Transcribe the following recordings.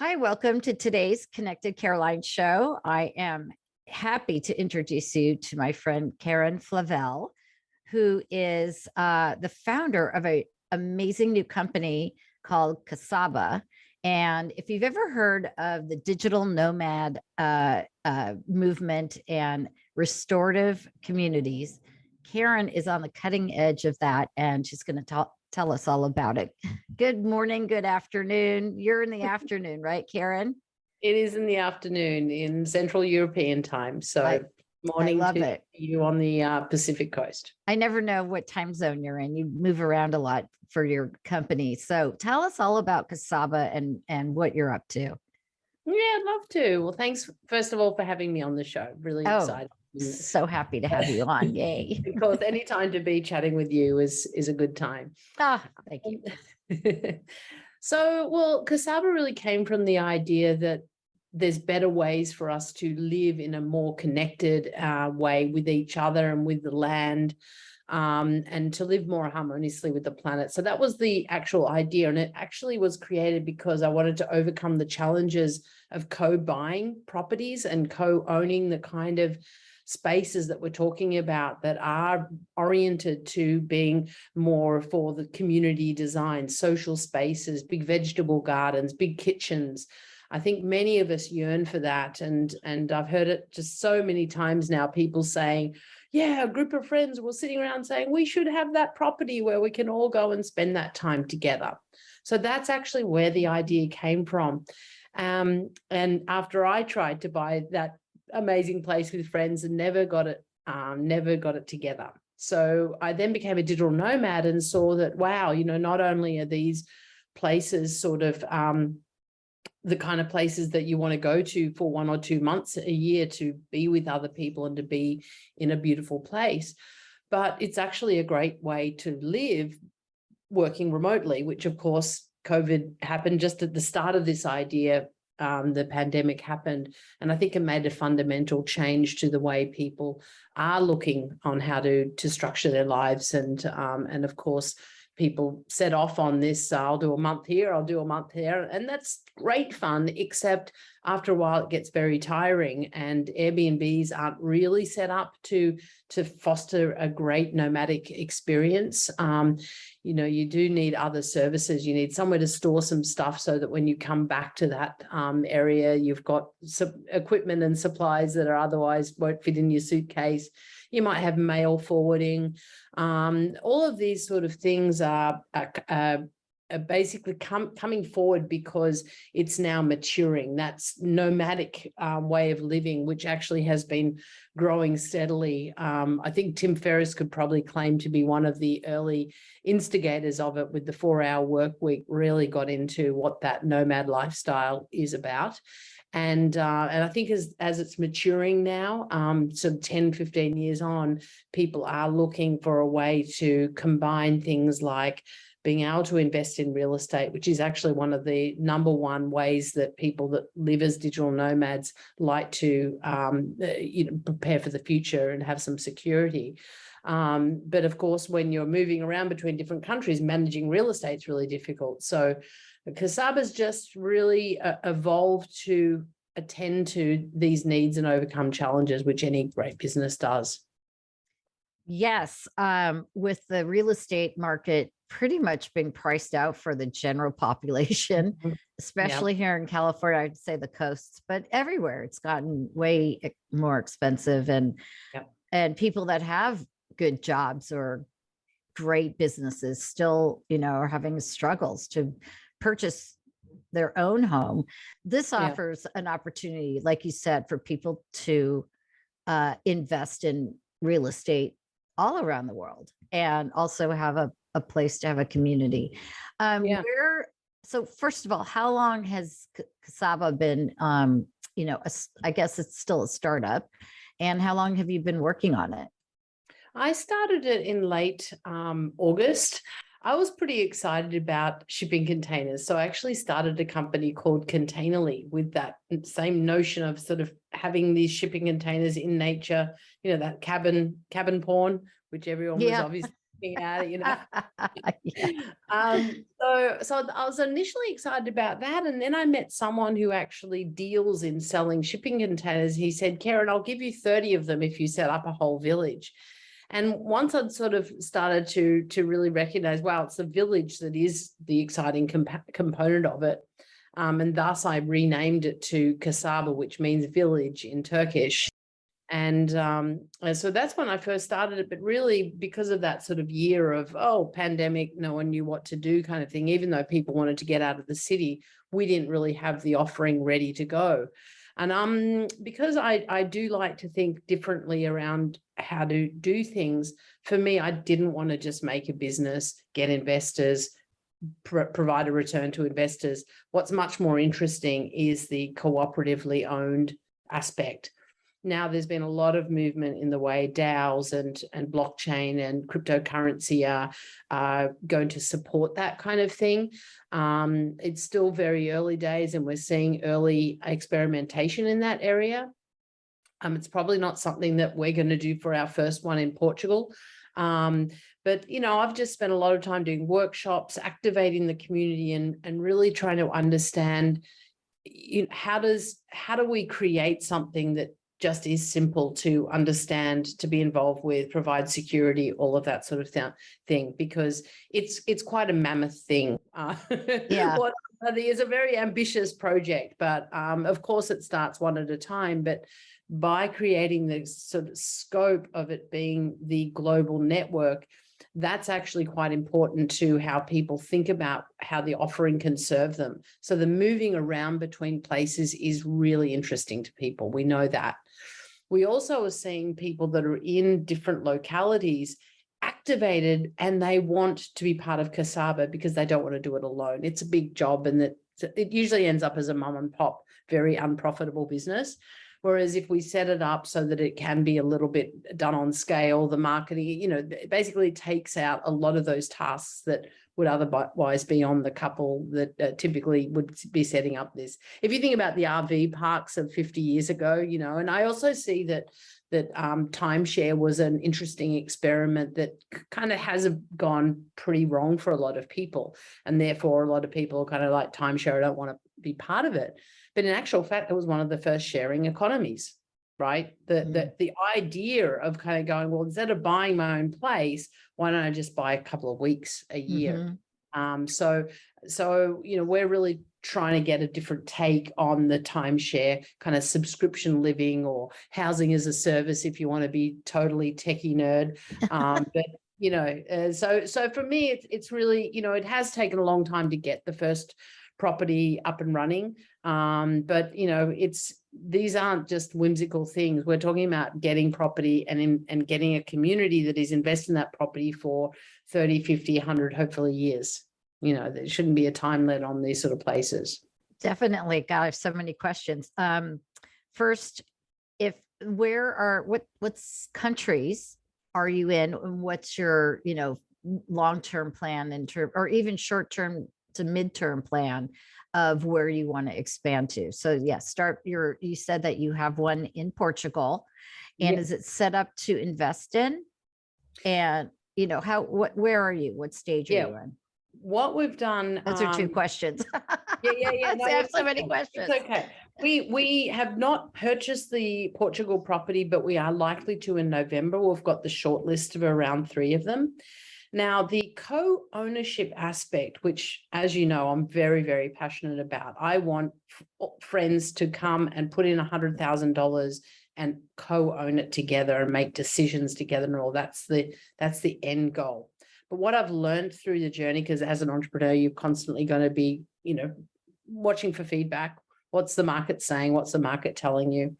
Hi, welcome to today's Connected Caroline show. I am happy to introduce you to my friend Keren Flavell, who is the founder of an amazing new company called Kasaba. And if you've ever heard of the Digital Nomad movement and restorative communities, Keren is on the cutting edge of that, and she's going to tell us all about it. Good morning, good afternoon. You're in the afternoon, right, Keren? It is in the afternoon in Central European time. So morning I love to it. you on the Pacific coast. I never know what time zone you're in. You move around a lot for your company. So tell us all about Kasaba and what you're up to. Yeah, I'd love to. Well, thanks, first of all, for having me on the show. Really excited. So happy to have you on. Yay. Because any time to be chatting with you is a good time. Thank you. So, well, Kasaba really came from the idea that there's better ways for us to live in a more connected way with each other and with the land, and to live more harmoniously with the planet. So that was the actual idea. And it actually was created because I wanted to overcome the challenges of co-buying properties and co-owning the kind of spaces that we're talking about that are oriented to being more for the community design, social spaces, big vegetable gardens, big kitchens. I think many of us yearn for that. And I've heard it just so many times now, people saying, yeah, a group of friends were sitting around saying, we should have that property where we can all go and spend that time together. So that's actually where the idea came from. And after I tried to buy that amazing place with friends and never got it together. So I then became a digital nomad and saw that, wow, not only are these places sort of the kind of places that you want to go to for 1 or 2 months a year to be with other people and to be in a beautiful place, but it's actually a great way to live working remotely, which of course COVID happened just at the start of this idea. The pandemic happened, and I think it made a fundamental change to the way people are looking on how to structure their lives. And of course, people set off on this, I'll do a month here, I'll do a month there. And that's great fun, except after a while it gets very tiring, and Airbnbs aren't really set up to foster a great nomadic experience. You do need other services. You need somewhere to store some stuff so that when you come back to that area, you've got some equipment and supplies that are otherwise won't fit in your suitcase. You might have mail forwarding. All of these sort of things are basically coming forward because it's now maturing. That's nomadic way of living, which actually has been growing steadily. I think Tim Ferriss could probably claim to be one of the early instigators of it, with the 4-hour work week, really got into what that nomad lifestyle is about. And I think as it's maturing now, so 10, 15 years on, people are looking for a way to combine things like being able to invest in real estate, which is actually one of the number one ways that people that live as digital nomads like to prepare for the future and have some security. But of course, when you're moving around between different countries, managing real estate is really difficult. So Kasaba's just really evolved to attend to these needs and overcome challenges, which any great business does. Yes, with the real estate market pretty much being priced out for the general population, especially here in California, I'd say the coasts, but everywhere it's gotten way more expensive. And people that have good jobs or great businesses still, are having struggles to purchase their own home. This offers an opportunity, like you said, for people to invest in real estate all around the world and also have a place to have a community. So first of all, how long has Kasaba been, I guess it's still a startup, and how long have you been working on it? I started it in late August. I was pretty excited about shipping containers. So I actually started a company called Containerly with that same notion of sort of having these shipping containers in nature, that cabin porn, which everyone was obviously Yeah, you know. Yeah. So I was initially excited about that. And then I met someone who actually deals in selling shipping containers. He said, Keren, I'll give you 30 of them if you set up a whole village. And once I'd sort of started to really recognize, wow, it's the village that is the exciting component of it. And thus I renamed it to Kasaba, which means village in Turkish. And so that's when I first started it. But really, because of that sort of year of, pandemic, no one knew what to do kind of thing, even though people wanted to get out of the city, we didn't really have the offering ready to go. And because I do like to think differently around how to do things, for me, I didn't want to just make a business, get investors, provide a return to investors. What's much more interesting is the cooperatively owned aspect. Now there's been a lot of movement in the way DAOs and blockchain and cryptocurrency are going to support that kind of thing. It's still very early days and we're seeing early experimentation in that area. It's probably not something that we're going to do for our first one in Portugal. But, you know, I've just spent a lot of time doing workshops, activating the community and really trying to understand, you know, how do we create something that just is simple to understand, to be involved with, provide security, all of that sort of thing, because it's quite a mammoth thing. Yeah. What is a very ambitious project, but of course it starts one at a time. But by creating the sort of scope of it being the global network, that's actually quite important to how people think about how the offering can serve them. So the moving around between places is really interesting to people. We know that. We also are seeing people that are in different localities activated and they want to be part of Kasaba because they don't want to do it alone. It's a big job and that it usually ends up as a mum and pop, very unprofitable business. Whereas if we set it up so that it can be a little bit done on scale, the marketing, you know, basically takes out a lot of those tasks that would otherwise be on the couple that typically would be setting up this. If you think about the RV parks of 50 years ago, you know, and I also see that timeshare was an interesting experiment that kind of has gone pretty wrong for a lot of people. And therefore, a lot of people kind of like timeshare, I don't want to be part of it. But in actual fact, it was one of the first sharing economies, right? The idea of kind of going, well, instead of buying my own place, why don't I just buy a couple of weeks a year? So, you know, we're really trying to get a different take on the timeshare kind of subscription living or housing as a service, if you want to be totally techie nerd. But, you know, so for me, it's really, you know, it has taken a long time to get the first property up and running. But, you know, these aren't just whimsical things. We're talking about getting property and getting a community that is investing in that property for 30, 50, 100, hopefully years. You know, there shouldn't be a time limit on these sort of places. Definitely. God, I have so many questions. First, what countries are you in and what's your, you know, long-term plan in term or even short-term to midterm plan of where you want to expand to? So yes, you said that you have one in Portugal and Yep. is it set up to invest in? And you know, where are you? What stage are you in? What we've done. Those are two questions. Yeah. No, I have so many questions. It's okay. We have not purchased the Portugal property, but we are likely to in November. We've got the short list of around 3 of them. Now, the co-ownership aspect, which, as you know, I'm very, very passionate about. I want friends to come and put in $100,000 and co-own it together and make decisions together and all. That's the end goal. But what I've learned through the journey, because as an entrepreneur, you're constantly going to be, you know, watching for feedback. What's the market saying? What's the market telling you?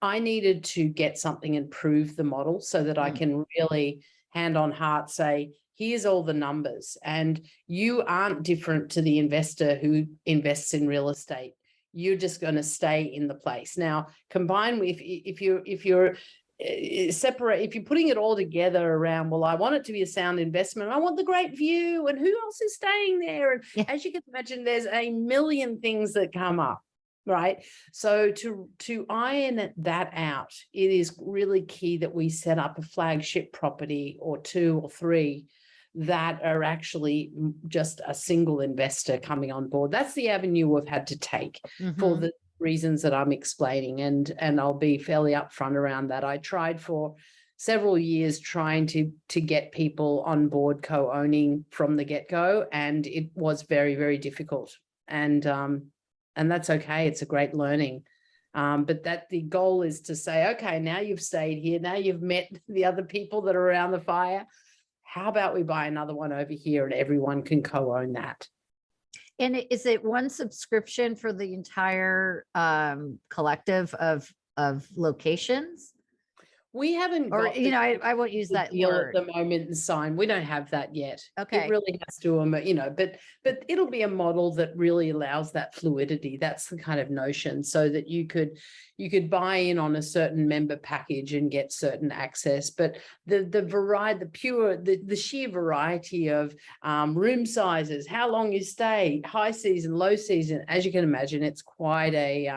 I needed to get something and prove the model so that I can really hand on heart say, here's all the numbers. And you aren't different to the investor who invests in real estate. You're just going to stay in the place. Now, combined with if you're separate, if you're putting it all together around, well, I want it to be a sound investment. I want the great view and who else is staying there. And as you can imagine, there's a million things that come up. right? So to iron that out, it is really key that we set up a flagship property or 2 or 3 that are actually just a single investor coming on board. That's the avenue we've had to take for the reasons that I'm explaining, and I'll be fairly upfront around that. I tried for several years trying to get people on board co-owning from the get-go, and it was very, very difficult. And that's okay. It's a great learning. But that the goal is to say, okay, now you've stayed here, now you've met the other people that are around the fire. How about we buy another one over here and everyone can co-own that? And is it one subscription for the entire collective of locations? We haven't Or, got you know, I won't use that deal word at the moment and sign. We don't have that yet. Okay. It really has to, you know, but it'll be a model that really allows that fluidity. That's the kind of notion, so that you could buy in on a certain member package and get certain access. But the variety, the sheer variety of room sizes, how long you stay, high season, low season, as you can imagine, it's quite a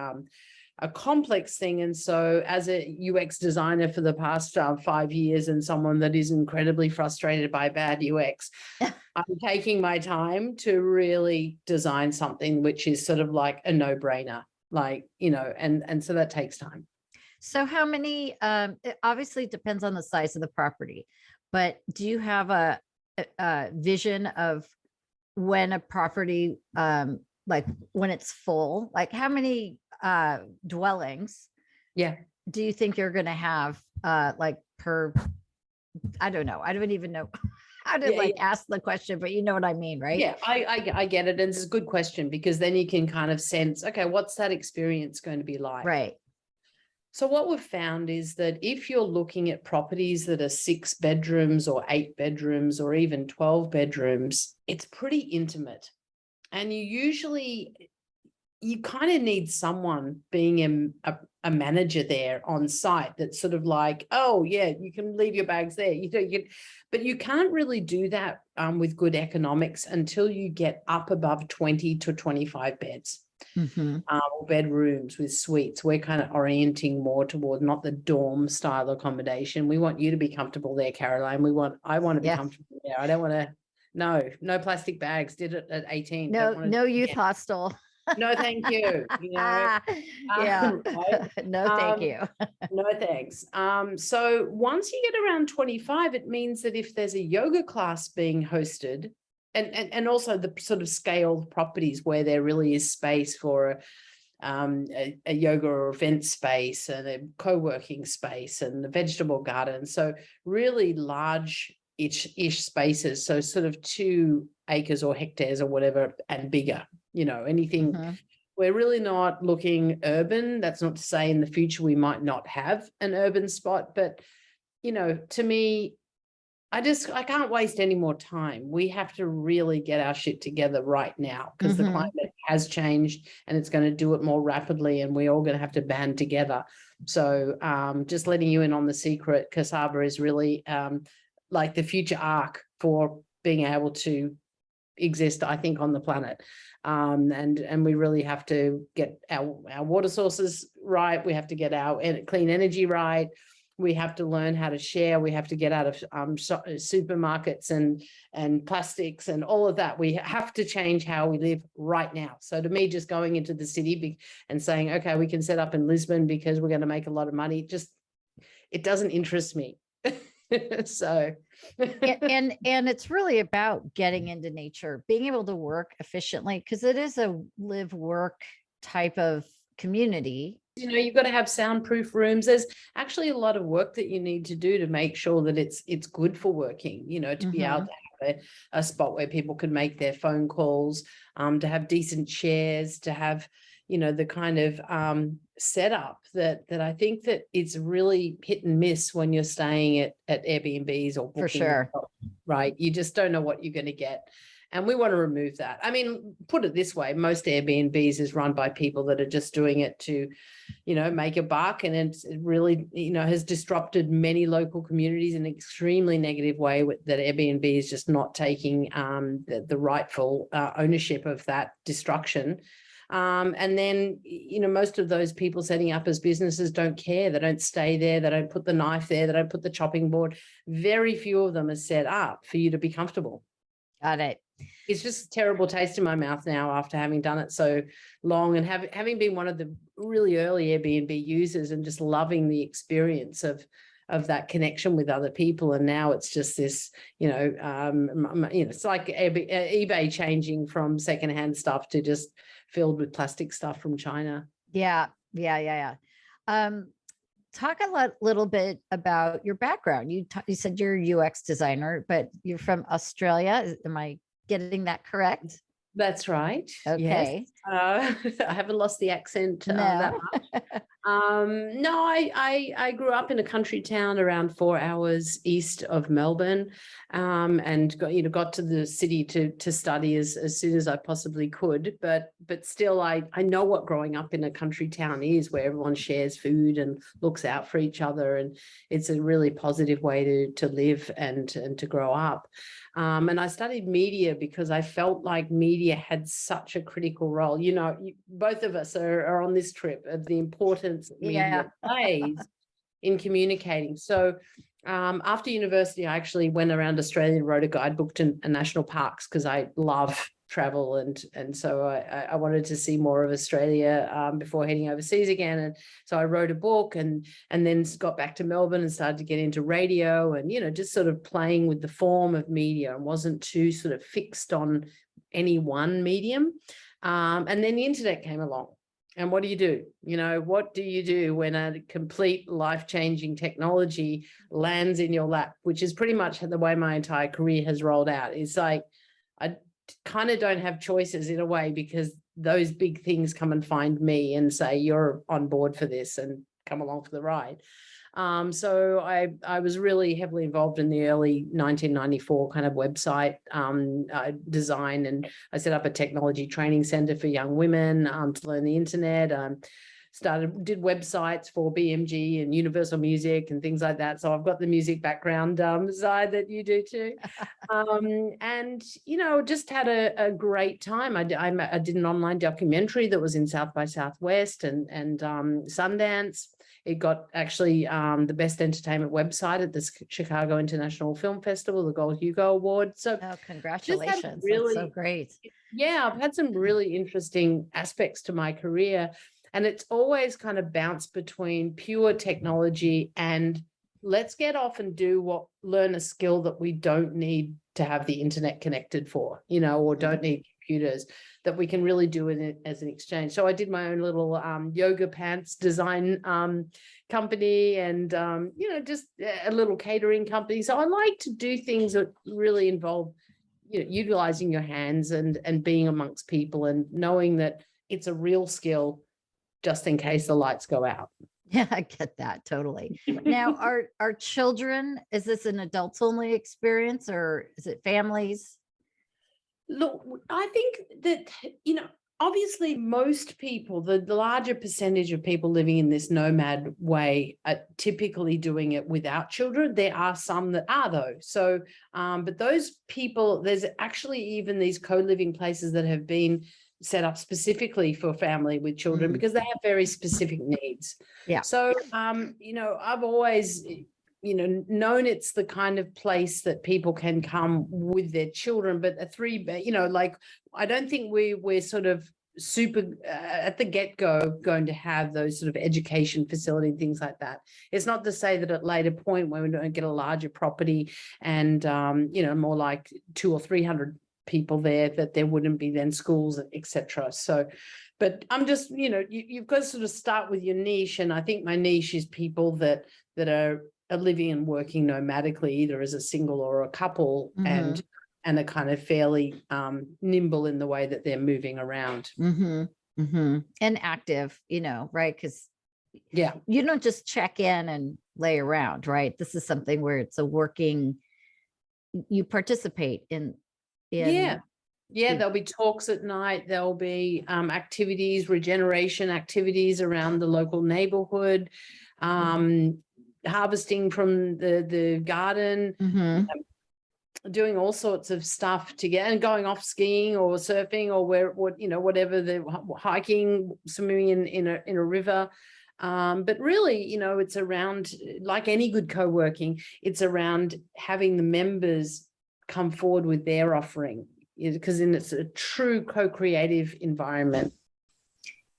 complex thing. And so as a UX designer for the past 5 years, and someone that is incredibly frustrated by bad UX, I'm taking my time to really design something which is sort of like a no-brainer, like, you know, and so that takes time. So how many, it obviously depends on the size of the property, but do you have a vision of when a property, like when it's full, like how many dwellings do you think you're going to have like per, I don't know, I don't even know how to ask the question, but you know what I mean, right? Yeah, I get it. And it's a good question, because then you can kind of sense, okay, what's that experience going to be like? Right. So what we've found is that if you're looking at properties that are 6 bedrooms or 8 bedrooms or even 12 bedrooms, it's pretty intimate. And you kind of need someone being a manager there on site that's sort of like, oh yeah, you can leave your bags there. But you can't really do that with good economics until you get up above 20 to 25 beds. Or bedrooms with suites. We're kind of orienting more toward not the dorm style accommodation. We want you to be comfortable there, Caroline. I want to be comfortable there. I don't want to, no plastic bags. Did it at 18. No youth hostel. No, thank you. You know, yeah. Right? No, thank you. No, thanks. So once you get around 25, it means that if there's a yoga class being hosted, and also the sort of scaled properties where there really is space for a yoga or event space and a co-working space and the vegetable garden. So really large-ish spaces. So sort of 2 acres or hectares or whatever and bigger, you know, anything. We're really not looking urban. That's not to say in the future we might not have an urban spot, but, you know, to me, I can't waste any more time. We have to really get our shit together right now, because the climate has changed and it's going to do it more rapidly, and we're all going to have to band together. So just letting you in on the secret, Kasaba is really like the future arc for being able to exist, I think, on the planet. And we really have to get our water sources right. We have to get our clean energy right. We have to learn how to share. We have to get out of supermarkets and plastics and all of that. We have to change how we live right now. So to me, just going into the city and saying, okay, we can set up in Lisbon because we're going to make a lot of money, it doesn't interest me. So and it's really about getting into nature, being able to work efficiently, because it is a live work type of community. You know, you've got to have soundproof rooms. There's actually a lot of work that you need to do to make sure that it's good for working, you know, to be able to have a spot where people can make their phone calls, to have decent chairs, to have, you know, the kind of setup that I think that it's really hit and miss when you're staying at Airbnbs or booking. For sure. Right. You just don't know what you're going to get. And we want to remove that. I mean, put it this way, most Airbnbs is run by people that are just doing it to, you know, make a buck. And it really, you know, has disrupted many local communities in an extremely negative way, that Airbnb is just not taking the rightful ownership of that destruction. And then, most of those people setting up as businesses don't care. They don't stay there. They don't put the knife there. They don't put the chopping board. Very few of them are set up for you to be comfortable. Got it. It's just a terrible taste in my mouth now after having done it so long and having been one of the really early Airbnb users and just loving the experience of that connection with other people. And now it's just this, it's like eBay changing from secondhand stuff to just filled with plastic stuff from China. Yeah. Talk a little bit about your background. You said you're a UX designer, but you're from Australia. Am I getting that correct? That's right. Okay. Yes. I haven't lost the accent that much. No, I grew up in a country town around 4 hours east of Melbourne, and got to the city to study as soon as I possibly could. But still, I know what growing up in a country town is, where everyone shares food and looks out for each other, and it's a really positive way to live and to grow up. And I studied media because I felt like media had such a critical role. Both of us are on this trip of the importance that media plays in communicating. So after university, I actually went around Australia and wrote a guidebook to national parks because I love travel. And so I wanted to see more of Australia before heading overseas again. And so I wrote a book and then got back to Melbourne and started to get into radio and, just sort of playing with the form of media and wasn't too sort of fixed on any one medium. And then the internet came along. And what do you do? What do you do when a complete life-changing technology lands in your lap, which is pretty much the way my entire career has rolled out. It's like, I kind of don't have choices in a way, because those big things come and find me and say, you're on board for this and come along for the ride. So I was really heavily involved in the early 1994 kind of website design, and I set up a technology training center for young women to learn the internet. Did websites for BMG and Universal Music and things like that. So I've got the music background side that you do too. And, just had a great time. I did an online documentary that was in South by Southwest and Sundance. It got actually the best entertainment website at the Chicago International Film Festival, the Gold Hugo Award. So congratulations. Really, that's so great. Yeah, I've had some really interesting aspects to my career. And it's always kind of bounced between pure technology and let's get off and learn a skill that we don't need to have the internet connected for, or don't need computers, that we can really do it as an exchange. So I did my own little yoga pants design company and, just a little catering company. So I like to do things that really involve, utilizing your hands and being amongst people and knowing that it's a real skill, just in case the lights go out. Yeah, I get that totally. Now, our children, is this an adults only experience or is it families? Look, I think that, obviously most people, the larger percentage of people living in this nomad way are typically doing it without children. There are some that are though. So, but those people, there's actually even these co-living places that have been set up specifically for family with children because they have very specific needs. Yeah. So, I've always, known it's the kind of place that people can come with their children, but I don't think we're sort of super at the get-go going to have those sort of education facility and things like that. It's not to say that at later point when we don't get a larger property and, more like 200 or 300 people there, that there wouldn't be then schools, etc. So, but I'm just, you've got to sort of start with your niche. And I think my niche is people that are living and working nomadically, either as a single or a couple, and are kind of fairly nimble in the way that they're moving around. And active, right? Because you don't just check in and lay around, right? This is something where it's a working, you participate in. There'll be talks at night. There'll be activities, regeneration activities around the local neighborhood, harvesting from the garden, doing all sorts of stuff together and going off skiing or surfing or whatever, the hiking, swimming in a river. But really, it's around, like any good co-working, it's around having the members come forward with their offering, because then it's a true co-creative environment.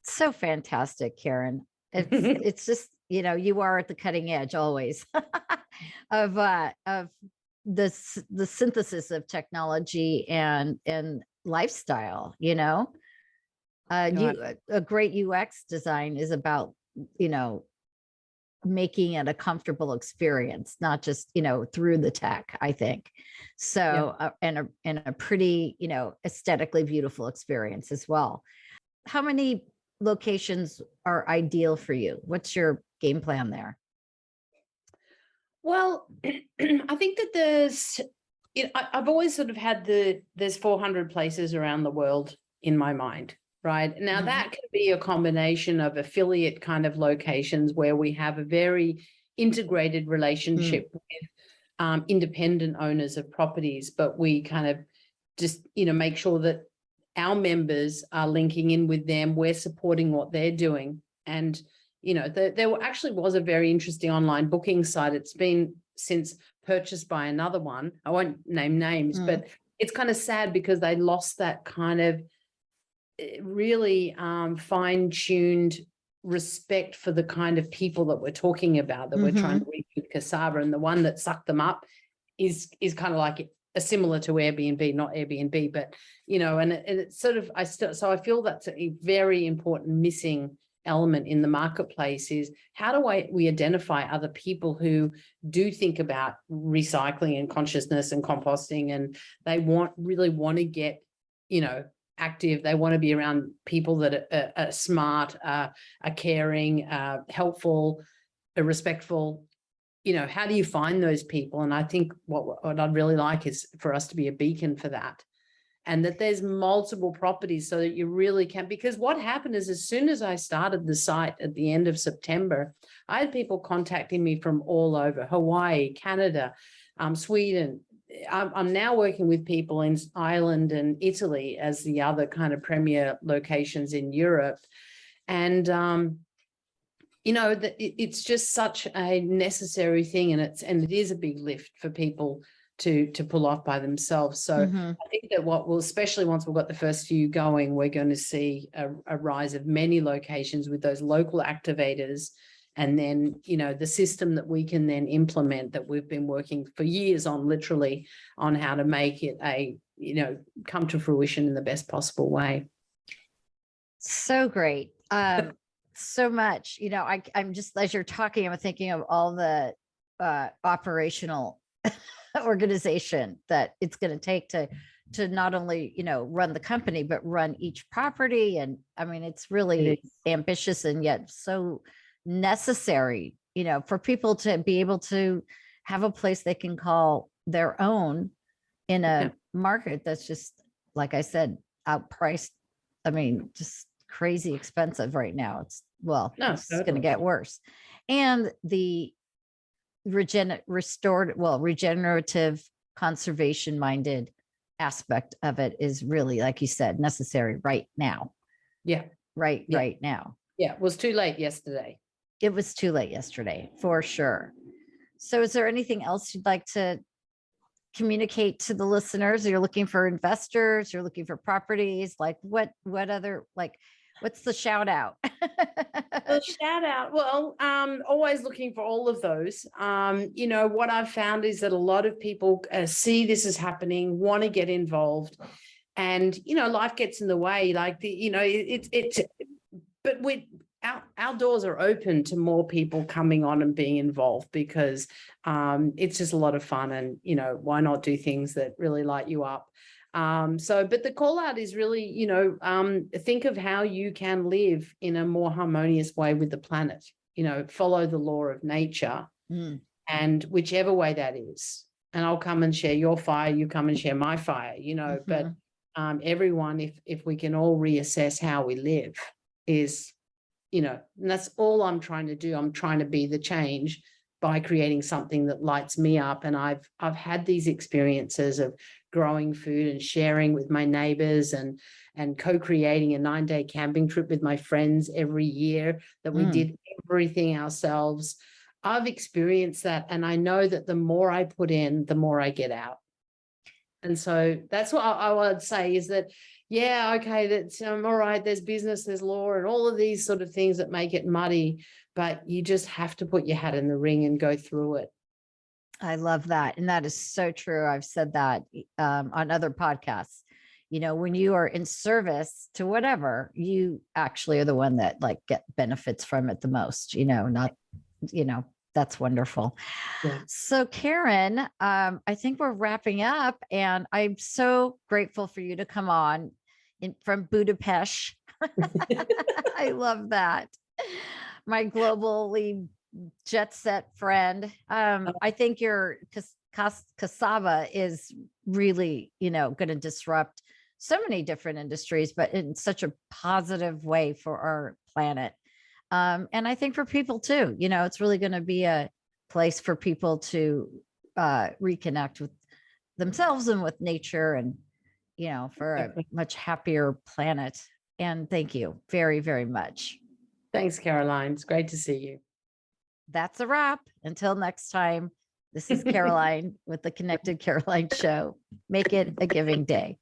So fantastic, Keren. It's just, you are at the cutting edge always of the synthesis of technology and lifestyle. A great UX design is about making it a comfortable experience, not just through the tech, I think. So and a pretty aesthetically beautiful experience as well. How many locations are ideal for you? What's your game plan there? Well, I think that I've always sort of had there's 400 places around the world in my mind, right? Now that can be a combination of affiliate kind of locations where we have a very integrated relationship with independent owners of properties, but we kind of just, make sure that our members are linking in with them. We're supporting what they're doing. And, there actually was a very interesting online booking site. It's been since purchased by another one. I won't name names, but it's kind of sad because they lost that kind of really fine-tuned respect for the kind of people that we're talking about, that we're trying to reach with Kasaba. And the one that sucked them up is kind of like a similar to Airbnb, not Airbnb, but, and it's sort of, so I feel that's a very important missing element in the marketplace, is how do we identify other people who do think about recycling and consciousness and composting, and they really want to get, active. They want to be around people that are smart, are caring, helpful, are respectful. How do you find those people? And I think what I'd really like is for us to be a beacon for that, and that there's multiple properties so that you really can, because what happened is, as soon as I started the site at the end of September, I had people contacting me from all over: Hawaii, Canada, Sweden. I'm now working with people in Ireland and Italy as the other kind of premier locations in Europe. And, it's just such a necessary thing, and it is a big lift for people to pull off by themselves. So I think that especially once we've got the first few going, we're going to see a rise of many locations with those local activators. And then, the system that we can then implement, that we've been working for years on, literally, on how to make it come to fruition in the best possible way. So great. So much, I'm just, as you're talking, I'm thinking of all the operational organization that it's going to take to not only, run the company, but run each property. And I mean, it's really ambitious and yet so necessary, for people to be able to have a place they can call their own in a market that's just, like I said, outpriced. I mean, just crazy expensive right now. It's going to get worse. And the regenerative, conservation minded aspect of it is really, like you said, necessary right now. Right now. It was too late yesterday. It was too late yesterday, for sure. So is there anything else you'd like to communicate to the listeners? You're looking for investors, you're looking for properties, like what other, like, what's the shout out? The shout out. Well, always looking for all of those. What I've found is that a lot of people see this is happening, want to get involved, and, life gets in the way. Like but our doors are open to more people coming on and being involved, because it's just a lot of fun, and, why not do things that really light you up? But the call out is really, think of how you can live in a more harmonious way with the planet, follow the law of nature, and whichever way that is. And I'll come and share your fire, you come and share my fire, but everyone, if we can all reassess how we live, is, and that's all I'm trying to do. I'm trying to be the change by creating something that lights me up. And I've had these experiences of growing food and sharing with my neighbors, and co-creating a 9-day camping trip with my friends every year that we did everything ourselves. I've experienced that, and I know that the more I put in, the more I get out. And so that's what I would say, is that, yeah, okay, that's all right, there's business, there's law, and all of these sort of things that make it muddy, but you just have to put your hat in the ring and go through it. I love that. And that is so true. I've said that on other podcasts. You know, when you are in service to whatever, you actually are the one that like get benefits from it the most, you know, not, you know, that's wonderful. Yeah. So Keren, I think we're wrapping up, and I'm so grateful for you to come on from Budapest. I love that. My globally jet set friend. I think your Kasaba is really, you know, going to disrupt so many different industries, but in such a positive way for our planet. And I think for people too, you know, it's really going to be a place for people to reconnect with themselves and with nature, and, you know, for a much happier planet. And thank you very, very much. Thanks, Caroline. It's great to see you. That's a wrap. Until next time, this is Caroline with the Connected Caroline Show. Make it a giving day.